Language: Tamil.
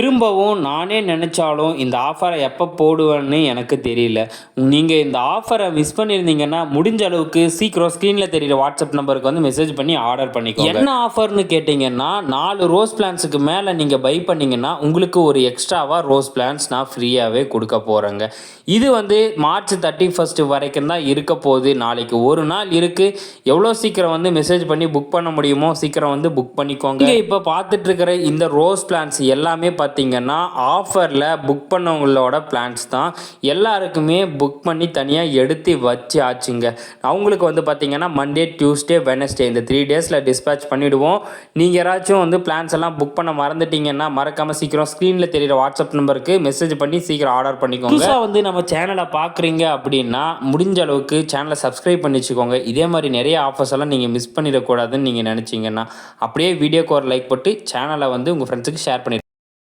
திரும்பவும் நானே நினச்சாலும் இந்த ஆஃபரை எப்போ போடுவேன்னு எனக்கு தெரியல. நீங்கள் இந்த ஆஃபரை மிஸ் பண்ணியிருந்தீங்கன்னா முடிஞ்ச அளவுக்கு சீக்கிரம் ஸ்க்ரீனில் தெரியிற வாட்ஸ்அப் நம்பருக்கு வந்து மெசேஜ் பண்ணி ஆர்டர் பண்ணிக்கோங்க. என்ன ஆஃபர்னு கேட்டிங்கன்னா 4 ரோஸ் பிளான்ஸுக்கு மேலே நீங்கள் பை பண்ணிங்கன்னா உங்களுக்கு ஒரு எக்ஸ்ட்ராவாக ரோஸ் பிளான்ஸ் நான் ஃப்ரீயாகவே கொடுக்க போகிறேங்க. இது வந்து மார்ச் 31 வரைக்கும் தான் இருக்க போகுது. நாளைக்கு ஒரு நாள் இருக்குது. எவ்வளோ சீக்கிரம் வந்து மெசேஜ் பண்ணி புக் பண்ண முடியுமோ சீக்கிரம் வந்து புக் பண்ணிக்கோங்க. நீங்கள் இப்போ பார்த்துட்ருக்கிற இந்த ரோஸ் பிளான்ஸ் எல்லாமே பார்த்தீங்கன்னா ஆஃபரில் புக் பண்ணவங்களோட பிளான்ஸ் தான். எல்லாருக்குமே புக் பண்ணி தனியாக எடுத்து வச்சு ஆச்சுங்க. அவங்களுக்கு வந்து பார்த்தீங்கன்னா மண்டே, டியூஸ்டே, வெனஸ்டே இந்த 3 டேஸில் டிஸ்பேச் பண்ணிவிடுவோம். நீங்கள் யாராச்சும் வந்து பிளான்ஸ் எல்லாம் புக் பண்ண மறந்துட்டீங்கன்னா மறக்காமல் சீக்கிரம் ஸ்க்ரீனில் தெரியிற வாட்ஸ்அப் நம்பருக்கு மெசேஜ் பண்ணி சீக்கிரம் ஆர்டர் பண்ணிக்கோங்க. புதுசாக வந்து நம்ம சேனலை பார்க்குறீங்க அப்படின்னா முடிஞ்ச அளவுக்கு சேனலை சப்ஸ்கிரைப் பண்ணி வச்சுக்கோங்க. இதே மாதிரி நிறைய ஆஃபர்ஸ் எல்லாம் நீங்கள் மிஸ் பண்ணிடக்கூடாதுன்னு நீங்கள் நினச்சிங்கன்னா அப்படியே வீடியோக்கு ஒரு லைக் போட்டு சேனலை வந்து உங்கள் ஃப்ரெண்ட்ஸுக்கு ஷேர் பண்ணிடுங்க.